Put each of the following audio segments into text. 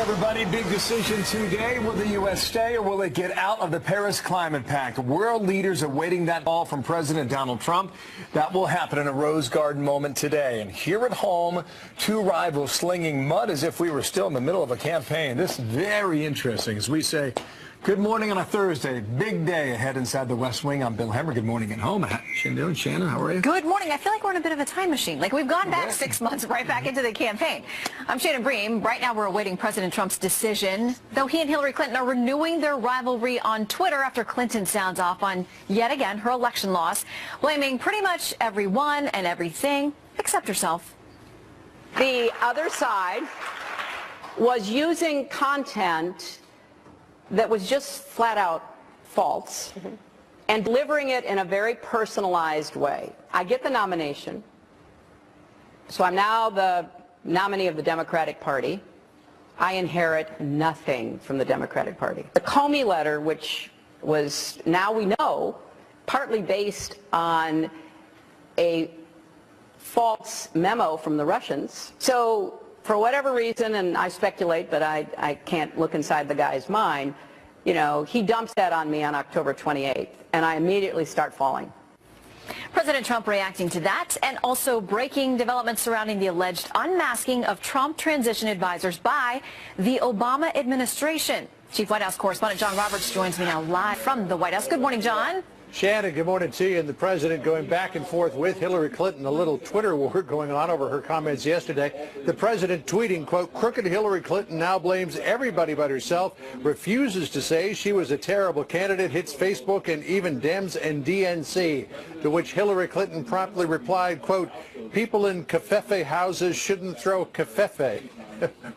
Everybody, big decision today. Will the U.S. stay or will it get out of the Paris Climate Pact? World leaders awaiting that call from President Donald Trump. That will happen in a Rose Garden moment today. And here at home, two rivals slinging mud as if we were still in the middle of a campaign. This is very interesting as we say good morning on a Thursday. Big day ahead inside the West Wing. I'm Bill Hemmer. Good morning at home. Shannon, how are you? Good morning. I feel like we're in a bit of a time machine. Like we've gone back 6 months right back into the campaign. I'm Shannon Bream. Right now we're awaiting President Trump's decision, though he and Hillary Clinton are renewing their rivalry on Twitter after Clinton sounds off on, yet again, her election loss, blaming pretty much everyone and everything except herself. The other side was using content that was just flat out false and delivering it in a very personalized way. I get the nomination, so I'm now the nominee of the Democratic Party. I inherit nothing from the Democratic Party. The Comey letter, which was, now we know, partly based on a false memo from the Russians. So for whatever reason, and I speculate, but I can't look inside the guy's mind, you know, he dumps that on me on October 28th, and I immediately start falling. President Trump reacting to that and also breaking developments surrounding the alleged unmasking of Trump transition advisors by the Obama administration. Chief White House correspondent John Roberts joins me now live from the White House. Good morning, John. Shannon, good morning to you. And the president going back and forth with Hillary Clinton, a little Twitter war going on over her comments yesterday. The president tweeting, quote, "Crooked Hillary Clinton now blames everybody but herself, refuses to say she was a terrible candidate, hits Facebook and even Dems and DNC." To which Hillary Clinton promptly replied, quote, "People in covfefe houses shouldn't throw covfefe."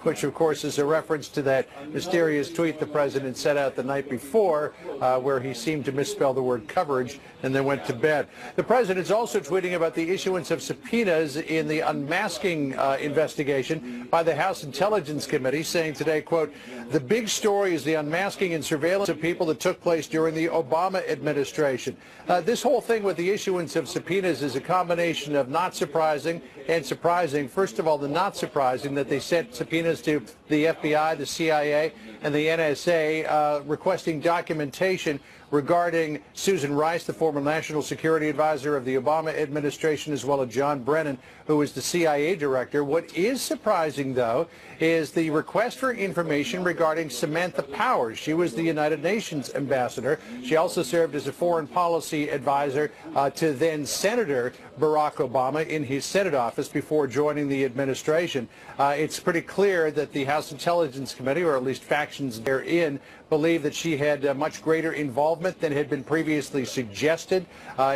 Which, of course, is a reference to that mysterious tweet the president set out the night before where he seemed to misspell the word coverage and then went to bed. The president's also tweeting about the issuance of subpoenas in the unmasking investigation by the House Intelligence Committee, saying today, quote, "The big story is the unmasking and surveillance of people that took place during the Obama administration." This whole thing with the issuance of subpoenas is a combination of not surprising and surprising. First of all, the not surprising that they sent subpoenas to the FBI, the CIA, and the NSA requesting documentation regarding Susan Rice, the former National Security Advisor of the Obama administration, as well as John Brennan, who was the CIA director. What is surprising, though, is the request for information regarding Samantha Powers. She was the United Nations ambassador. She also served as a foreign policy advisor to then Senator Barack Obama in his Senate office before joining the administration. It's pretty clear that the House Intelligence Committee, or at least factions therein, believe that she had much greater involvement than had been previously suggested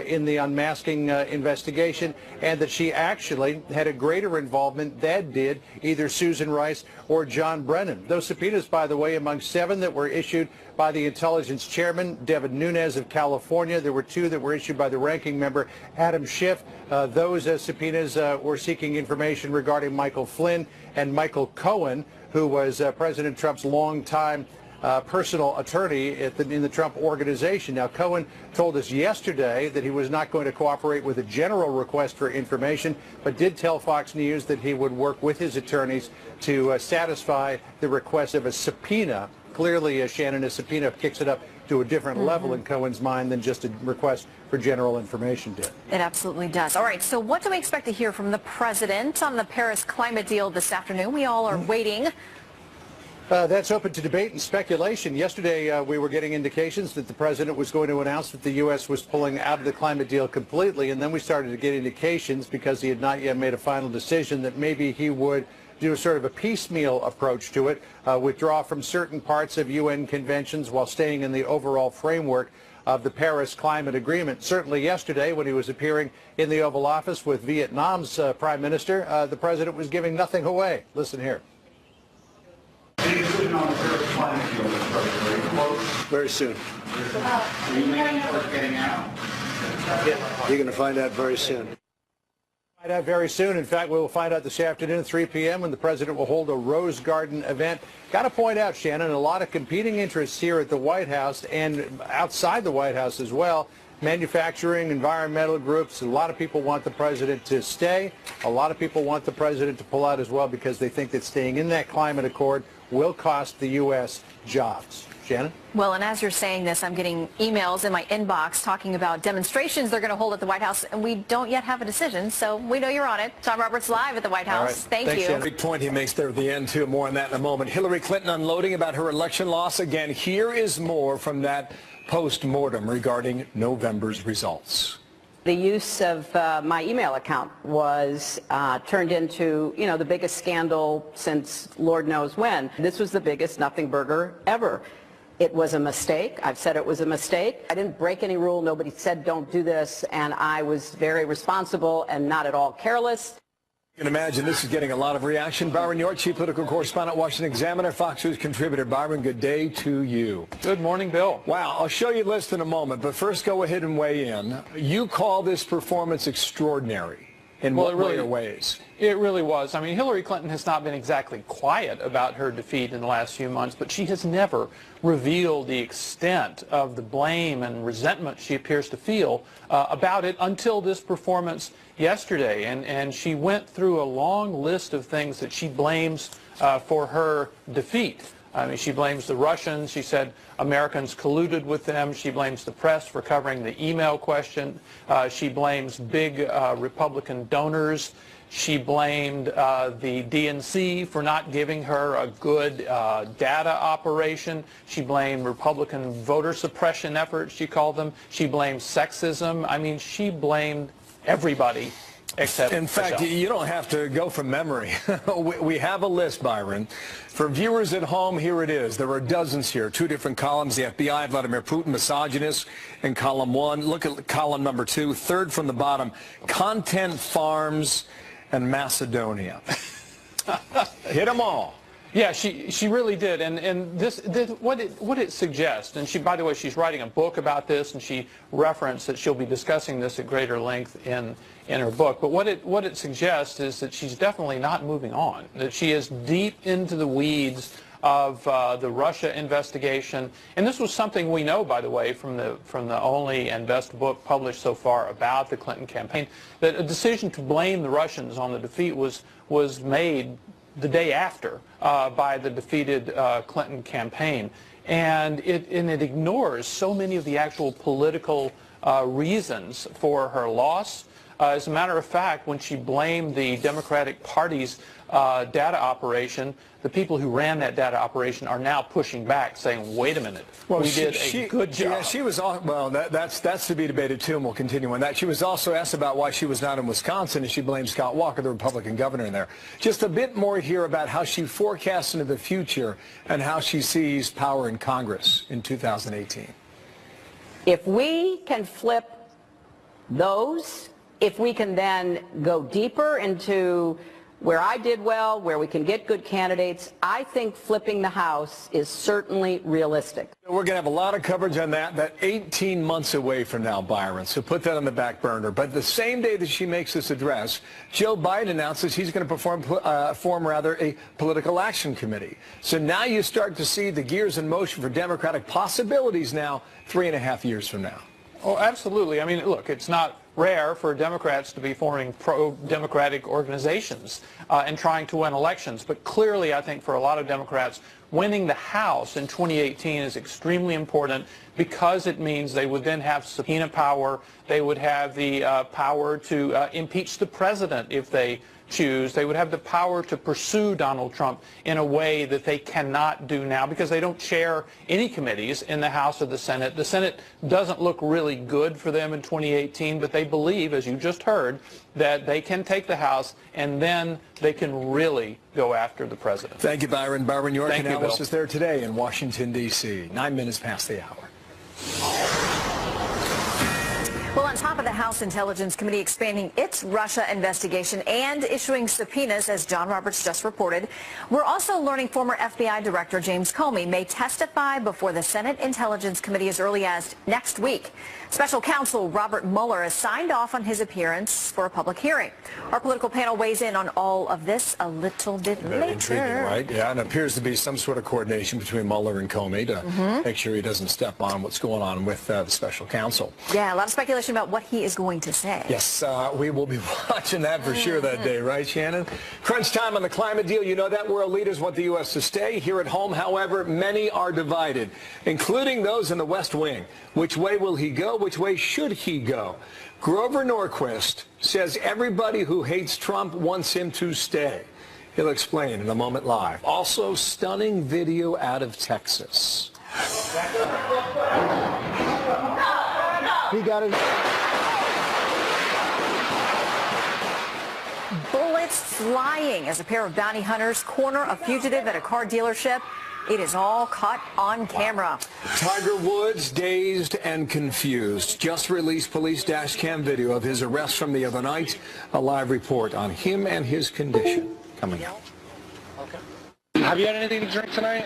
in the unmasking investigation, and that she actually had a greater involvement than did either Susan Rice or John Brennan. Those subpoenas, by the way, among 7 that were issued by the intelligence chairman, Devin Nunes of California. There were 2 that were issued by the ranking member, Adam Schiff. Those subpoenas were seeking information regarding Michael Flynn and Michael Cohen, who was President Trump's longtime personal attorney in the Trump organization. Now, Cohen told us yesterday that he was not going to cooperate with a general request for information, but did tell Fox News that he would work with his attorneys to satisfy the request of a subpoena. Clearly, Shannon, a subpoena kicks it up to a different level in Cohen's mind than just a request for general information did. It absolutely does. All right, so what do we expect to hear from the president on the Paris climate deal this afternoon? We all are waiting. That's open to debate and speculation. Yesterday, we were getting indications that the president was going to announce that the U.S. was pulling out of the climate deal completely, and then we started to get indications, because he had not yet made a final decision, that maybe he would do a sort of a piecemeal approach to it, withdraw from certain parts of UN conventions while staying in the overall framework of the Paris Climate Agreement. Certainly yesterday, when he was appearing in the Oval Office with Vietnam's Prime Minister, the president was giving nothing away. Listen here. Decision on the Paris climate deal is very close. Very soon. Are you leaning towards getting out? You're going to find out very soon. Find out very soon. In fact, we will find out this afternoon at 3 p.m. when the president will hold a Rose Garden event. Got to point out, Shannon, a lot of competing interests here at the White House and outside the White House as well. Manufacturing, environmental groups, a lot of people want the president to stay. A lot of people want the president to pull out as well, because they think that staying in that climate accord will cost the U.S. jobs. Shannon? Well, and as you're saying this, I'm getting emails in my inbox talking about demonstrations they're going to hold at the White House, and we don't yet have a decision, so we know you're on it. John Roberts live at the White House. Right. Thanks, Thanks, you. Shannon. Big point he makes there at the end, too. More on that in a moment. Hillary Clinton unloading about her election loss. Again, here is more from that post-mortem regarding November's results. The use of my email account was turned into, the biggest scandal since Lord knows when. This was the biggest nothing burger ever. It was a mistake. I've said it was a mistake. I didn't break any rule. Nobody said don't do this, and I was very responsible and not at all careless. You can imagine this is getting a lot of reaction. Byron York, chief political correspondent, Washington Examiner, Fox News contributor. Byron, good day to you. Good morning, Bill. Wow, I'll show you the list in a moment, but first go ahead and weigh in. You call this performance extraordinary. In what ways? It really was. I mean, Hillary Clinton has not been exactly quiet about her defeat in the last few months, but she has never revealed the extent of the blame and resentment she appears to feel about it until this performance yesterday. And she went through a long list of things that she blames for her defeat. I mean, she blames the Russians. She said Americans colluded with them. She blames the press for covering the email question. She blames big Republican donors. She blamed the DNC for not giving her a good data operation. She blamed Republican voter suppression efforts, she called them. She blamed sexism. I mean, she blamed everybody. Except in fact, herself. You don't have to go from memory. We have a list, Byron. For viewers at home, here it is. There are dozens here, 2 different columns. The FBI, Vladimir Putin, misogynist in column 1. Look at column number 2, third from the bottom, content farms and Macedonia. Hit them all. Yeah, she really did, and this what it suggests, and she, by the way, she's writing a book about this, and she referenced that she'll be discussing this at greater length in her book. But what it suggests is that she's definitely not moving on. That she is deep into the weeds of the Russia investigation, and this was something we know, by the way, from the only and best book published so far about the Clinton campaign, that a decision to blame the Russians on the defeat was made the day after by the defeated Clinton campaign, and it ignores so many of the actual political reasons for her loss. As a matter of fact, when she blamed the Democratic Party's data operation, the people who ran that data operation are now pushing back, saying, "Wait a minute, we did a good job." Yeah, she was well. That's to be debated too, and we'll continue on that. She was also asked about why she was not in Wisconsin, and she blamed Scott Walker, the Republican governor, in there. Just a bit more here about how she forecasts into the future and how she sees power in Congress in 2018. If we can flip those, if we can then go deeper into where I did well, where we can get good candidates, I think flipping the House is certainly realistic. We're going to have a lot of coverage on that. That 18 months away from now, Byron, so put that on the back burner. But the same day that she makes this address, Joe Biden announces he's going to form a political action committee. So now you start to see the gears in motion for Democratic possibilities now 3.5 years from now. Oh, absolutely. I mean, look, it's not rare for Democrats to be forming pro-democratic organizations and trying to win elections. But clearly, I think for a lot of Democrats, winning the House in 2018 is extremely important because it means they would then have subpoena power. They would have the power to impeach the president if they choose. They would have the power to pursue Donald Trump in a way that they cannot do now because they don't chair any committees in the House or the Senate. The Senate doesn't look really good for them in 2018, but they believe, as you just heard, that they can take the House and then they can really go after the president. Thank you, Byron. Byron York, Thank you, analyst, Bill. is there today in Washington, D.C. 9 minutes past the hour. Well, on top of the House Intelligence Committee expanding its Russia investigation and issuing subpoenas, as John Roberts just reported, we're also learning former FBI Director James Comey may testify before the Senate Intelligence Committee as early as next week. Special counsel Robert Mueller has signed off on his appearance for a public hearing. Our political panel weighs in on all of this a little bit later. Very intriguing, right? Yeah, and it appears to be some sort of coordination between Mueller and Comey to make sure he doesn't step on what's going on with the special counsel. Yeah, a lot of speculation about about what he is going to say. Yes, we will be watching that for sure that day, right, Shannon? Crunch time on the climate deal. You know that world leaders want the U.S. to stay. Here at home, however, many are divided, including those in the West Wing. Which way will he go? Which way should he go? Grover Norquist says everybody who hates Trump wants him to stay. He'll explain in a moment live. Also, stunning video out of Texas. He got it. Bullets flying as a pair of bounty hunters corner a fugitive at a car dealership. It is all caught on camera. Tiger Woods, dazed and confused, just released police dash cam video of his arrest from the other night. A live report on him and his condition coming up. Okay. Have you had anything to drink tonight?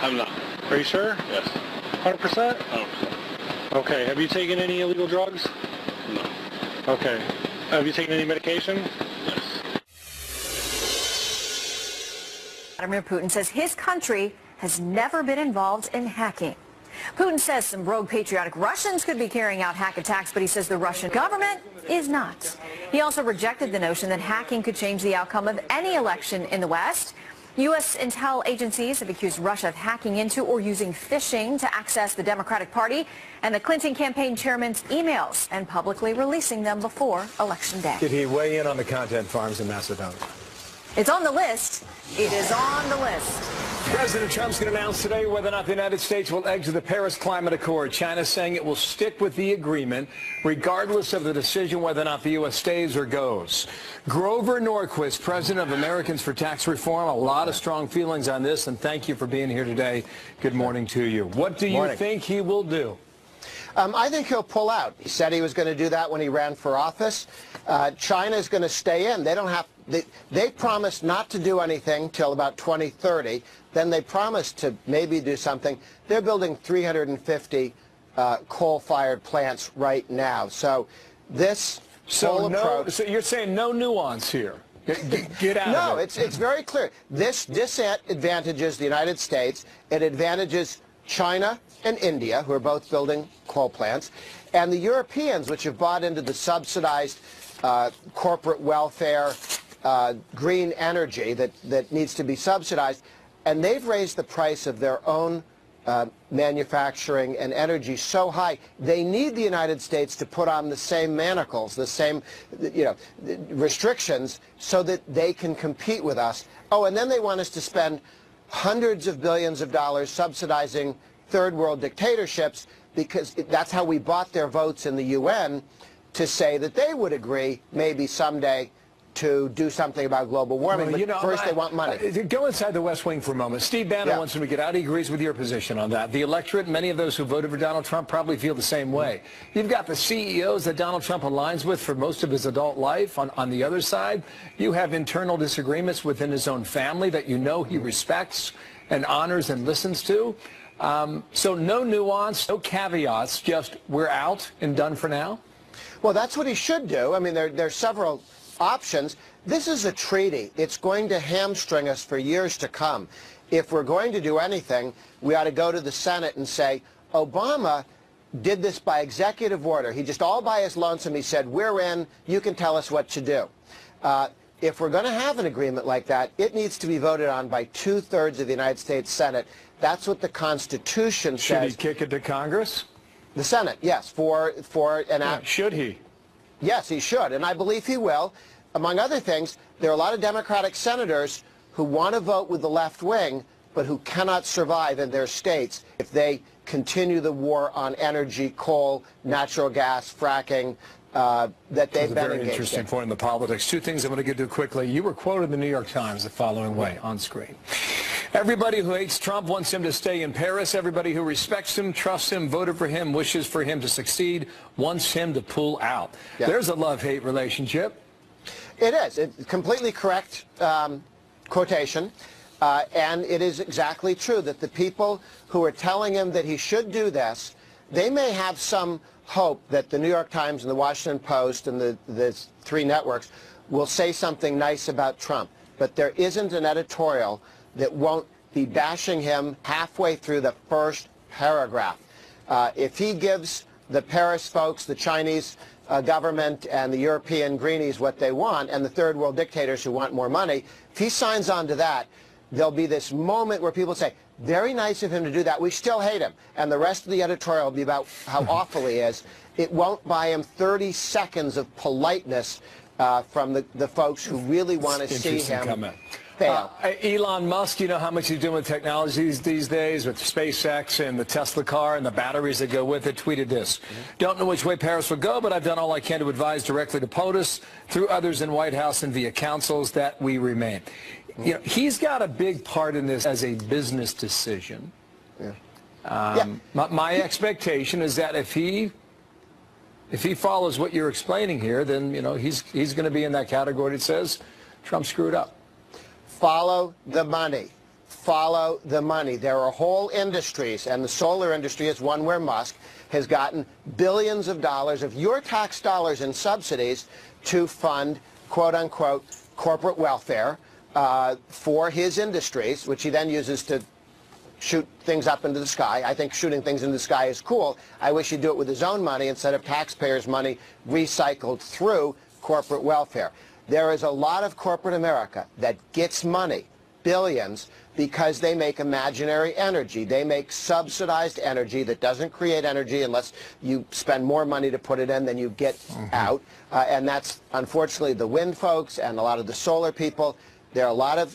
I'm not. Are you sure? Yes. 100%? 100%. Okay. Have you taken any illegal drugs? No. Okay. Have you taken any medication? Yes. Vladimir Putin says his country has never been involved in hacking. Putin says some rogue patriotic Russians could be carrying out hack attacks, but he says the Russian government is not. He also rejected the notion that hacking could change the outcome of any election in the West. U.S. intel agencies have accused Russia of hacking into or using phishing to access the Democratic Party and the Clinton campaign chairman's emails and publicly releasing them before Election Day. Did he weigh in on the content farms in Macedonia? It's on the list. It is on the list. President Trump's going to announce today whether or not the United States will exit the Paris Climate Accord. China saying it will stick with the agreement regardless of the decision whether or not the U.S. stays or goes. Grover Norquist, president of Americans for Tax Reform, a lot of strong feelings on this, and thank you for being here today. Good morning to you. What do you think he will do? I think he'll pull out. He said he was going to do that when he ran for office. China is going to stay in. They don't have. They promised not to do anything till about 2030. Then they promised to maybe do something. They're building 350 coal-fired plants right now. So this whole approach. So you're saying no nuance here. Get out No, of it. it's very clear. This disadvantages the United States. It advantages China and India, who are both building coal plants, and the Europeans, which have bought into the subsidized corporate welfare, green energy that needs to be subsidized, and they've raised the price of their own manufacturing and energy so high, they need the United States to put on the same manacles, the same restrictions, so that they can compete with us. Oh, and then they want us to spend hundreds of billions of dollars subsidizing third world dictatorships, because that's how we bought their votes in the UN to say that they would agree maybe someday to do something about global warming, but first they want money. Go inside the West Wing for a moment. Steve Bannon wants him to get out. He agrees with your position on that. The electorate, many of those who voted for Donald Trump probably feel the same way. You've got the CEOs that Donald Trump aligns with for most of his adult life. On the other side, you have internal disagreements within his own family that you know he respects and honors and listens to. So no nuance, no caveats, just we're out and done for now? Well, that's what he should do. I mean, there's several options. This is a treaty. It's going to hamstring us for years to come. If we're going to do anything, we ought to go to the Senate and say, Obama did this by executive order. He just all by his lonesome, he said, we're in, you can tell us what to do. If we're going to have an agreement like that, it needs to be voted on by 2/3 of the United States Senate. That's what the Constitution says. Should he kick it to Congress? The Senate, yes, for an act. Should he? Yes, he should, and I believe he will. Among other things, there are a lot of Democratic senators who want to vote with the left wing, but who cannot survive in their states if they continue the war on energy, coal, natural gas, fracking, that they've been engaged in. Very interesting point in the politics. Two things I'm going to get to quickly. You were quoted in the New York Times the following way on screen. Everybody who hates Trump wants him to stay in Paris. Everybody who respects him, trusts him, voted for him, wishes for him to succeed, wants him to pull out. Yeah. There's a love-hate relationship. It is. It's completely correct quotation. And it is exactly true that the people who are telling him that he should do this, they may have some hope that the New York Times and the Washington Post and the three networks will say something nice about Trump. But there isn't an editorial that won't be bashing him halfway through the first paragraph. If he gives the Paris folks, the Chinese government, and the European greenies what they want, and the third world dictators who want more money, if he signs on to that, there'll be this moment where people say, very nice of him to do that. We still hate him. And the rest of the editorial will be about how awful he is. It won't buy him 30 seconds of politeness from the folks who really want to see him fail. Elon Musk, you know how much he's doing with technology these days with SpaceX and the Tesla car and the batteries that go with it, tweeted this. Don't know which way Paris will go, but I've done all I can to advise directly to POTUS, through others in White House and via councils, that we remain. You know, he's got a big part in this as a business decision. My expectation is that if he follows what you're explaining here, then, you know, he's going to be in that category that says Trump screwed up. Follow the money. Follow the money. There are whole industries, and the solar industry is one where Musk has gotten billions of dollars of your tax dollars in subsidies to fund, quote unquote, corporate welfare for his industries, which he then uses to shoot things up into the sky. I think shooting things into the sky is cool. I wish he'd do it with his own money instead of taxpayers' money recycled through corporate welfare. There is a lot of corporate America that gets money, billions, because they make imaginary energy. They make subsidized energy that doesn't create energy unless you spend more money to put it in than you get out. And that's, unfortunately, the wind folks and a lot of the solar people. There are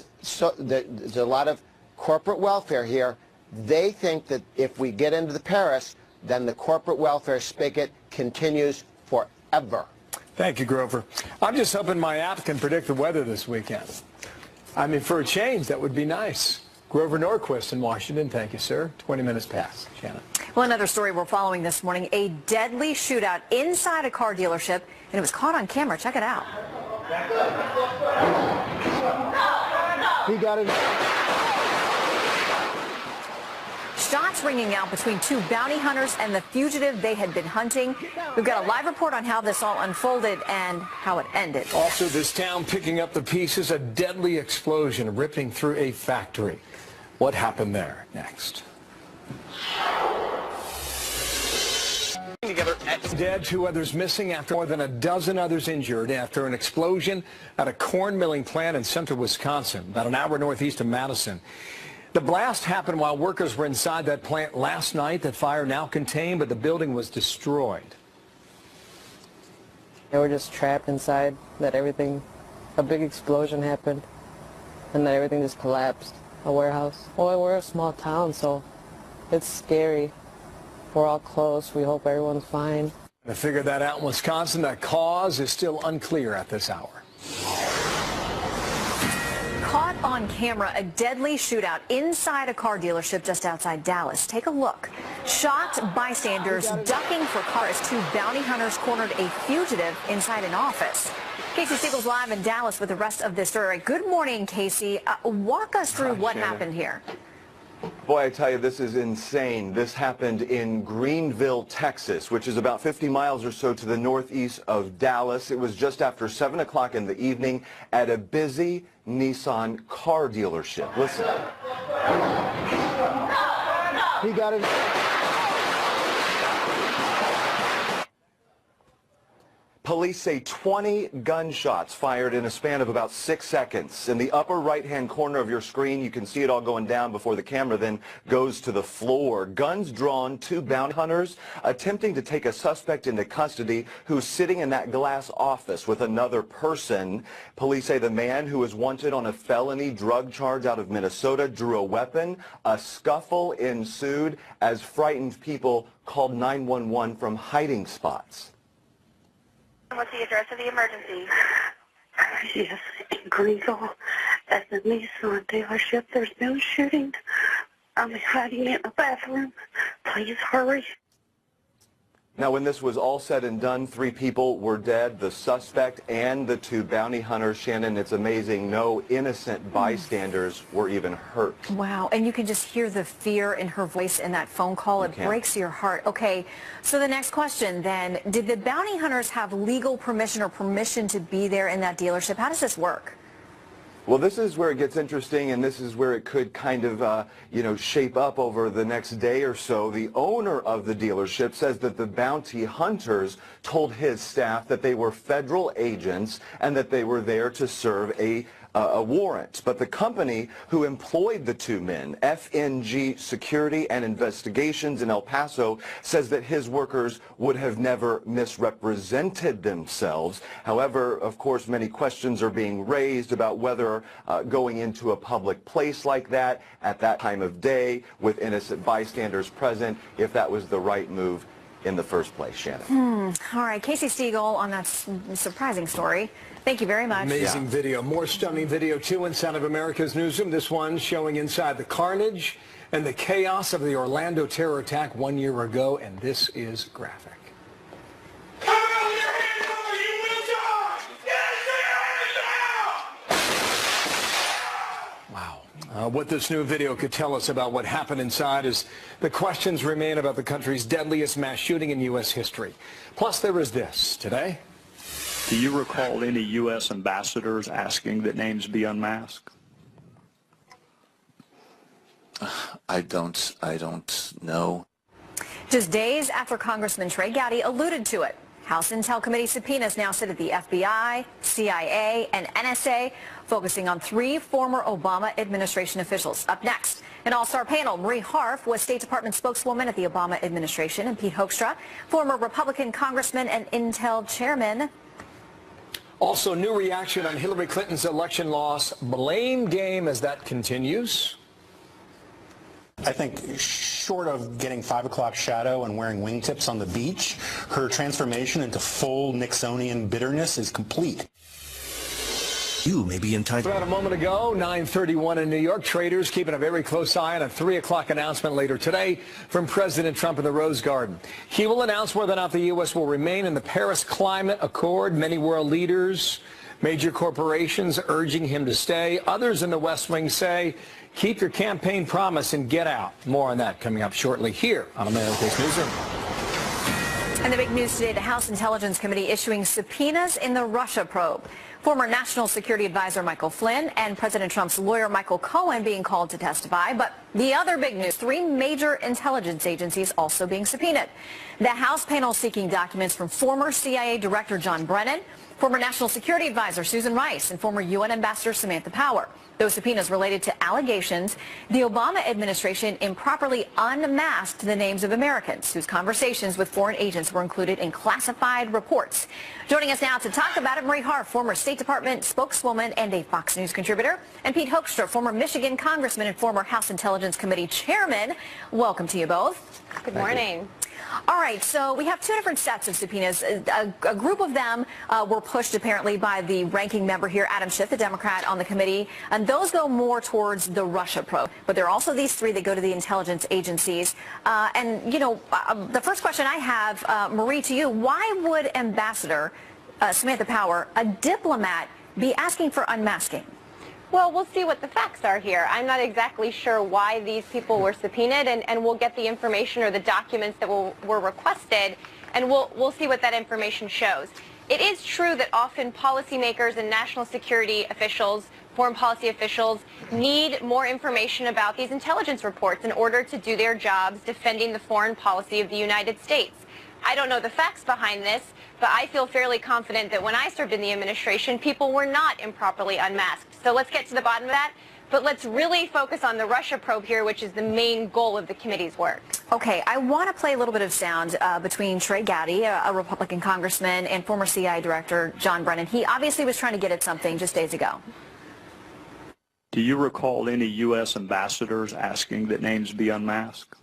there's a lot of corporate welfare here. They think that if we get into the Paris, then the corporate welfare spigot continues forever. Thank you, Grover. I'm just hoping my app can predict the weather this weekend. I mean, for a change, that would be nice. Grover Norquist in Washington. Thank you, sir. 20 minutes past. Shannon. Well, another story we're following this morning, a deadly shootout inside a car dealership, and it was caught on camera. Check it out. He got it. Shots ringing out between two bounty hunters and the fugitive they had been hunting. We've got a live report on how this all unfolded and how it ended. Also, this town picking up the pieces, a deadly explosion ripping through a factory. What happened there? Next. Together dead, 2 others missing after more than a dozen others injured after an explosion at a corn milling plant in central Wisconsin, about an hour northeast of Madison. The blast happened while workers were inside that plant last night. That fire now contained, but the building was destroyed. They were just trapped inside, a big explosion happened, and then everything just collapsed, a warehouse. Well, we're a small town, so it's scary. We're all close. We hope everyone's fine. To figure that out in Wisconsin, the cause is still unclear at this hour. Caught on camera, a deadly shootout inside a car dealership just outside Dallas. Take a look. Shocked bystanders ducking for cars as 2 bounty hunters cornered a fugitive inside an office. Casey Stiegel's live in Dallas with the rest of this story. Good morning, Casey. Walk us through what happened here. Boy, I tell you, this is insane. This happened in Greenville, Texas, which is about 50 miles or so to the northeast of Dallas. It was just after 7 o'clock in the evening at a busy Nissan car dealership. Listen. He got it. Police say 20 gunshots fired in a span of about 6 seconds. In the upper right-hand corner of your screen, you can see it all going down before the camera then goes to the floor. Guns drawn, 2 bounty hunters attempting to take a suspect into custody who's sitting in that glass office with another person. Police say the man who is wanted on a felony drug charge out of Minnesota drew a weapon. A scuffle ensued as frightened people called 911 from hiding spots. What's the address of the emergency? Yes, in Greenville, at the Nissan dealership, there's been a shooting. I'm hiding in the bathroom. Please hurry. Now, when this was all said and done, 3 people were dead, the suspect and the 2 bounty hunters. Shannon, it's amazing. No innocent bystanders were even hurt. Wow. And you can just hear the fear in her voice in that phone call. It breaks your heart. Okay. So the next question then, did the bounty hunters have legal permission or permission to be there in that dealership? How does this work? Well, this is where it gets interesting, and this is where it could kind of, shape up over the next day or so. The owner of the dealership says that the bounty hunters told his staff that they were federal agents and that they were there to serve a warrant. But the company who employed the two men, FNG Security and Investigations in El Paso, says that his workers would have never misrepresented themselves. However, of course, many questions are being raised about whether going into a public place like that at that time of day with innocent bystanders present, if that was the right move in the first place. Shannon. All right, Casey Stiegel on that surprising story. Thank you very much. Amazing video. More stunning video, too, inside of America's Newsroom. This one showing inside the carnage and the chaos of the Orlando terror attack 1 year ago, and this is graphic. Wow. What this new video could tell us about what happened inside is the questions remain about the country's deadliest mass shooting in U.S. history. Plus, there is this. Today, do you recall any U.S. ambassadors asking that names be unmasked? I don't know. Just days after Congressman Trey Gowdy alluded to it, House Intel Committee subpoenas now sit at the FBI, CIA, and NSA, focusing on 3 former Obama administration officials. Up next, an all-star panel. Marie Harf was State Department spokeswoman at the Obama administration, and Pete Hoekstra, former Republican congressman and Intel chairman. Also, new reaction on Hillary Clinton's election loss. Blame game as that continues. I think short of getting 5 o'clock shadow and wearing wingtips on the beach, her transformation into full Nixonian bitterness is complete. You may be entitled. About a moment ago, 9:31 in New York, traders keeping a very close eye on a 3 o'clock announcement later today from President Trump in the Rose Garden. He will announce whether or not the U.S. will remain in the Paris Climate Accord. Many world leaders, major corporations urging him to stay. Others in the West Wing say, keep your campaign promise and get out. More on that coming up shortly here on America's Newsroom. And the big news today, the House Intelligence Committee issuing subpoenas in the Russia probe. Former National Security Advisor Michael Flynn and President Trump's lawyer Michael Cohen being called to testify. But the other big news, 3 major intelligence agencies also being subpoenaed. The House panel seeking documents from former CIA Director John Brennan, former National Security Advisor Susan Rice, and former UN Ambassador Samantha Power. Those subpoenas related to allegations the Obama administration improperly unmasked the names of Americans whose conversations with foreign agents were included in classified reports. Joining us now to talk about it, Marie Harf, former State Department spokeswoman and a Fox News contributor, and Pete Hoekstra, former Michigan congressman and former House Intelligence Committee chairman. Welcome to you both. Good morning. All right, so we have 2 different sets of subpoenas. A group of them were pushed apparently by the ranking member here, Adam Schiff, the Democrat on the committee, and those go more towards the Russia probe. But there are also these 3 that go to the intelligence agencies. The first question I have, Marie, to you, why would Ambassador Samantha Power, a diplomat, be asking for unmasking? Well, we'll see what the facts are here. I'm not exactly sure why these people were subpoenaed, and we'll get the information or the documents that were requested, and we'll see what that information shows. It is true that often policymakers and national security officials, foreign policy officials, need more information about these intelligence reports in order to do their jobs defending the foreign policy of the United States. I don't know the facts behind this, but I feel fairly confident that when I served in the administration, people were not improperly unmasked. So let's get to the bottom of that. But let's really focus on the Russia probe here, which is the main goal of the committee's work. Okay, I want to play a little bit of sound between Trey Gowdy, a Republican congressman, and former CIA Director John Brennan. He obviously was trying to get at something just days ago. Do you recall any U.S. ambassadors asking that names be unmasked?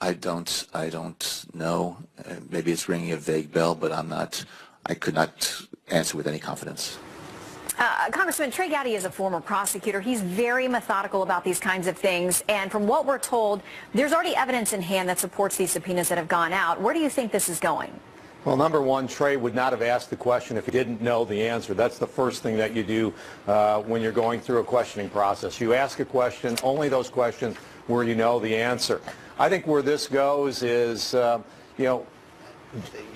I don't know. Maybe it's ringing a vague bell, but I could not answer with any confidence. Congressman, Trey Gowdy is a former prosecutor. He's very methodical about these kinds of things. And from what we're told, there's already evidence in hand that supports these subpoenas that have gone out. Where do you think this is going? Well, number one, Trey would not have asked the question if he didn't know the answer. That's the first thing that you do when you're going through a questioning process. You ask a question, only those questions where you know the answer. I think where this goes is,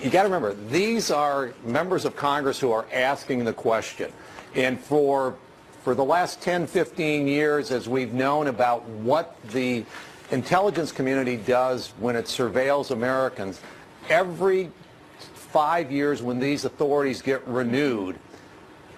you got to remember, these are members of Congress who are asking the question. And for the last 10, 15 years, as we've known about what the intelligence community does when it surveils Americans, every 5 years when these authorities get renewed,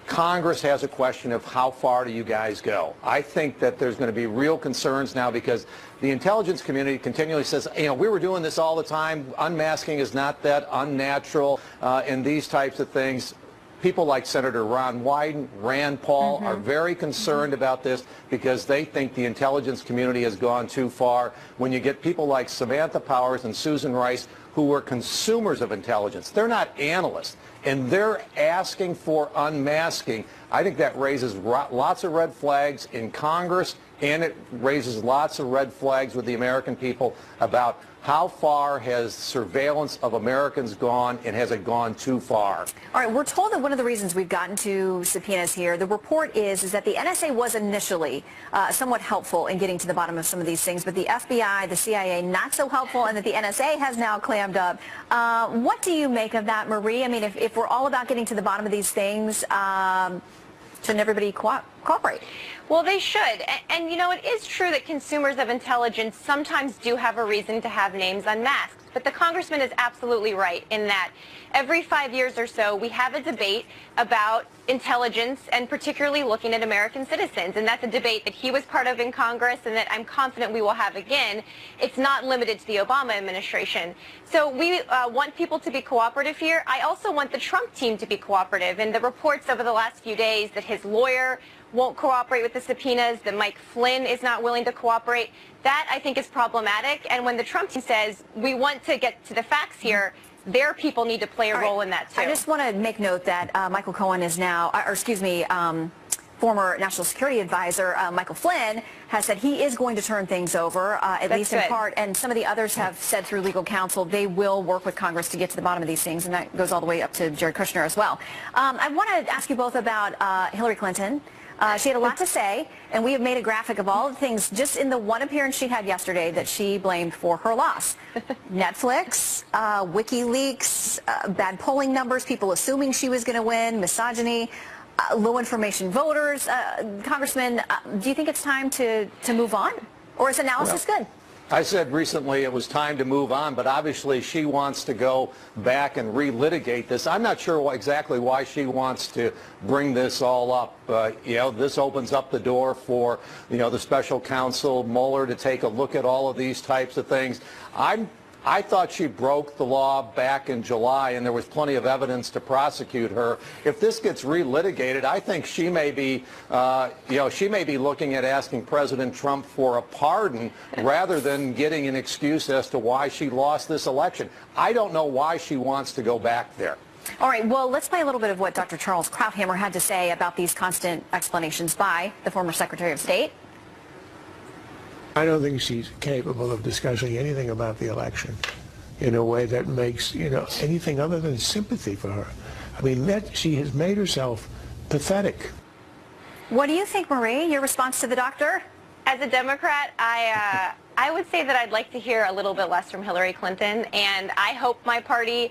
Congress has a question of how far do you guys go? I think that there's going to be real concerns now because the intelligence community continually says, you know, we were doing this all the time. Unmasking is not that unnatural and these types of things. People like Senator Ron Wyden, Rand Paul are very concerned about this because they think the intelligence community has gone too far. When you get people like Samantha Powers and Susan Rice who were consumers of intelligence, they're not analysts, and they're asking for unmasking. I think that raises lots of red flags in Congress, and it raises lots of red flags with the American people about how far has surveillance of Americans gone, and has it gone too far? All right, we're told that one of the reasons we've gotten to subpoenas here, the report is that the NSA was initially somewhat helpful in getting to the bottom of some of these things, but the FBI, the CIA, not so helpful, and that the NSA has now clammed up. What do you make of that, Marie? I mean, if we're all about getting to the bottom of these things, shouldn't everybody cooperate? Well, they should. And, you know, it is true that consumers of intelligence sometimes do have a reason to have names unmasked. But the congressman is absolutely right in that every 5 years or so we have a debate about intelligence and particularly looking at American citizens. And that's a debate that he was part of in Congress and that I'm confident we will have again. It's not limited to the Obama administration. So we want people to be cooperative here. I also want the Trump team to be cooperative. And the reports over the last few days that his lawyer won't cooperate with the subpoenas, that Mike Flynn is not willing to cooperate, that I think is problematic. And when the Trump team says we want to get to the facts here, their people need to play a role in that too. I just want to make note that Michael Cohen is now, former National Security Advisor Michael Flynn has said he is going to turn things over, at least in part, and some of the others have said through legal counsel they will work with Congress to get to the bottom of these things, and that goes all the way up to Jared Kushner as well. I want to ask you both about Hillary Clinton. She had a lot to say, and we have made a graphic of all the things just in the one appearance she had yesterday that she blamed for her loss. Netflix, WikiLeaks, bad polling numbers, people assuming she was going to win, misogyny, low information voters. Congressman, do you think it's time to move on? Or is analysis good? I said recently it was time to move on, but obviously she wants to go back and relitigate this. I'm not sure exactly why she wants to bring this all up. You know, this opens up the door for, you know, the special counsel Mueller to take a look at all of these types of things. I thought she broke the law back in July, and there was plenty of evidence to prosecute her. If this gets relitigated, I think she may be, she may be looking at asking President Trump for a pardon rather than getting an excuse as to why she lost this election. I don't know why she wants to go back there. All right, well, let's play a little bit of what Dr. Charles Krauthammer had to say about these constant explanations by the former Secretary of State. I don't think she's capable of discussing anything about the election in a way that makes, anything other than sympathy for her. I mean, she has made herself pathetic. What do you think, Marie? Your response to the doctor? As a Democrat, I would say that I'd like to hear a little bit less from Hillary Clinton, and I hope my party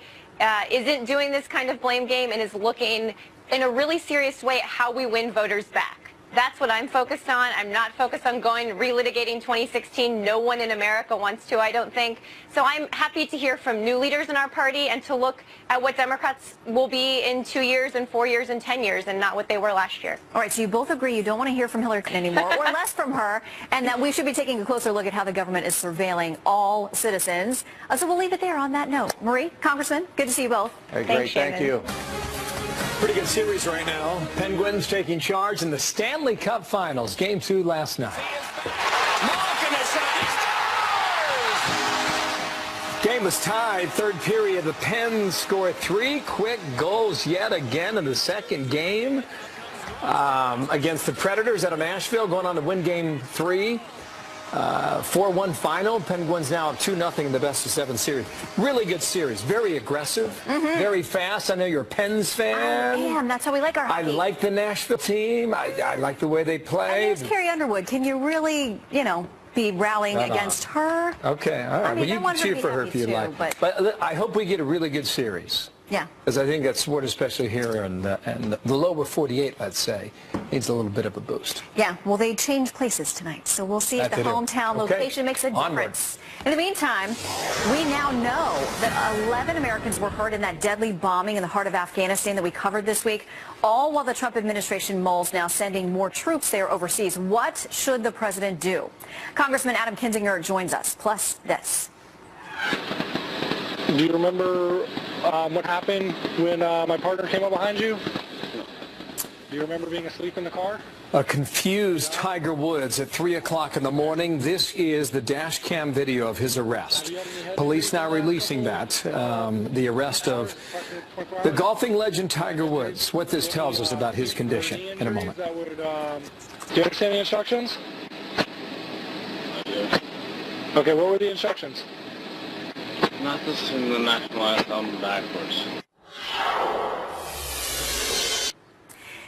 isn't doing this kind of blame game and is looking in a really serious way at how we win voters back. That's what I'm focused on. I'm not focused on relitigating 2016. No one in America wants to, I don't think. So I'm happy to hear from new leaders in our party and to look at what Democrats will be in 2 years and 4 years and 10 years and not what they were last year. All right, so you both agree you don't want to hear from Hillary Clinton anymore or less from her, and that we should be taking a closer look at how the government is surveilling all citizens. So we'll leave it there on that note. Marie, Congressman, good to see you both. Hey, great, thank you. Pretty good series right now. Penguins taking charge in the Stanley Cup Finals. Game 2 last night. Game was tied. Third period, the Pens scored 3 quick goals yet again in the second game against the Predators out of Nashville, going on to win Game 3. 4-1 final. Penguins now 2-0 in the best-of-7 series. Really good series. Very aggressive. Very fast. I know you're a Pens fan. I am. That's how we like our hockey. I like the Nashville team. I like the way they play. And there's Carrie Underwood. Can you really, be rallying Not against on. her. Okay, all right. I mean, Well, I you want can cheer to be for her happy if you'd too, like. but I hope we get a really good series. yeah. Because I think that sport, especially here in the lower 48, let's say, needs a little bit of a boost. Yeah, well, they changed places tonight, so we'll see if That the they do. hometown Okay. location makes a Onward. difference. In the meantime, we now know that 11 Americans were hurt in that deadly bombing in the heart of Afghanistan that we covered this week, all while the Trump administration mulls now sending more troops there overseas. What should the president do? Congressman Adam Kinzinger joins us, plus this. Do you remember what happened when my partner came up behind you? Do you remember being asleep in the car? A confused Tiger Woods at 3 o'clock in the morning. This is the dash cam video of his arrest. Police now releasing that, the arrest of the golfing legend Tiger Woods. What this tells us about his condition in a moment. Do you understand the instructions? Okay, what were the instructions? Not to sing the national anthem backwards.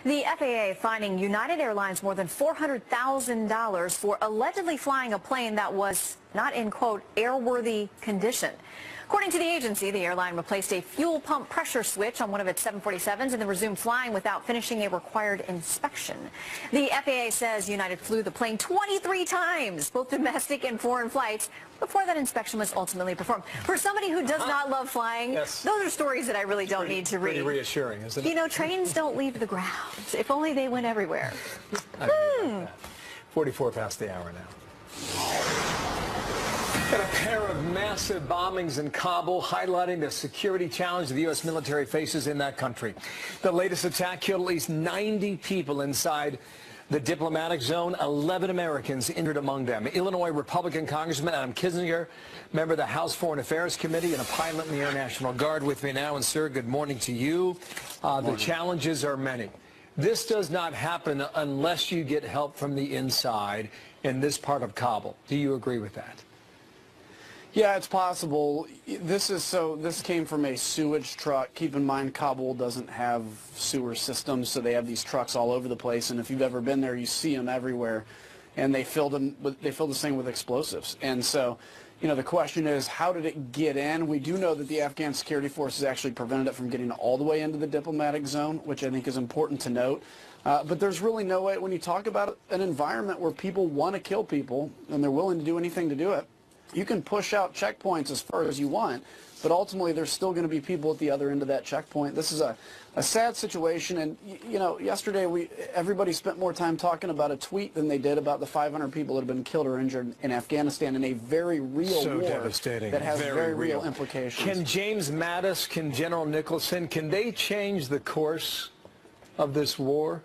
The FAA fining United Airlines more than $400,000 for allegedly flying a plane that was not in, quote, airworthy condition. According to the agency, the airline replaced a fuel pump pressure switch on one of its 747s and then resumed flying without finishing a required inspection. The FAA says United flew the plane 23 times, both domestic and foreign flights, before that inspection was ultimately performed. For somebody who does not love flying, those are stories that I really don't need to read. Pretty reassuring, isn't it? You know, trains don't leave the ground. If only they went everywhere. 44 past the hour now. Got a pair of massive bombings in Kabul highlighting the security challenge the U.S. military faces in that country. The latest attack killed at least 90 people inside the diplomatic zone, 11 Americans injured among them. Illinois Republican Congressman Adam Kinzinger, member of the House Foreign Affairs Committee and a pilot in the Air National Guard with me now. And sir, good morning to you. The challenges are many. This does not happen unless you get help from the inside in this part of Kabul. Do you agree with that? Yeah, it's possible. This came from a sewage truck. Keep in mind, Kabul doesn't have sewer systems, so they have these trucks all over the place. And if you've ever been there, you see them everywhere. And they filled this thing with explosives. And so, you know, the question is, how did it get in? We do know that the Afghan security forces actually prevented it from getting all the way into the diplomatic zone, which I think is important to note. But there's really no way, when you talk about an environment where people want to kill people and they're willing to do anything to do it, you can push out checkpoints as far as you want, but ultimately there's still going to be people at the other end of that checkpoint. This is a sad situation, and you know, yesterday everybody spent more time talking about a tweet than they did about the 500 people that have been killed or injured in Afghanistan in a very real war devastating. that has very real implications. Can James Mattis, can General Nicholson, can they change the course of this war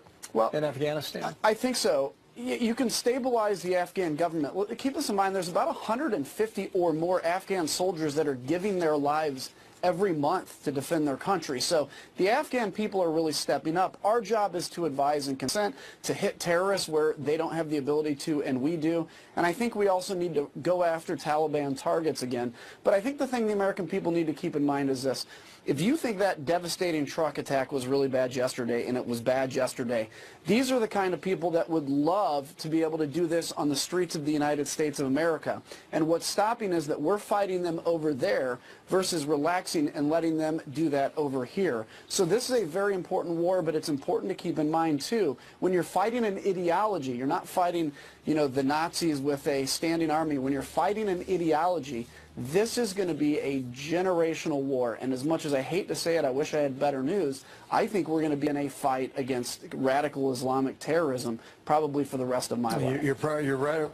in Afghanistan? I think so. You can stabilize the Afghan government. Keep this in mind, there's about 150 or more Afghan soldiers that are giving their lives every month to defend their country. So the Afghan people are really stepping up. Our job is to advise and consent, to hit terrorists where they don't have the ability to, and we do. And I think we also need to go after Taliban targets again. But I think the thing the American people need to keep in mind is this. If you think that devastating truck attack was really bad yesterday, and it was bad yesterday, these are the kind of people that would love to be able to do this on the streets of the United States of America. And what's stopping is that we're fighting them over there versus relaxing and letting them do that over here. So this is a very important war, but it's important to keep in mind, too, when you're fighting an ideology, you're not fighting, you know, the Nazis with a standing army. When you're fighting an ideology, this is going to be a generational war, and as much as I hate to say it, I wish I had better news. I think we're going to be in a fight against radical Islamic terrorism probably for the rest of my life. You're right.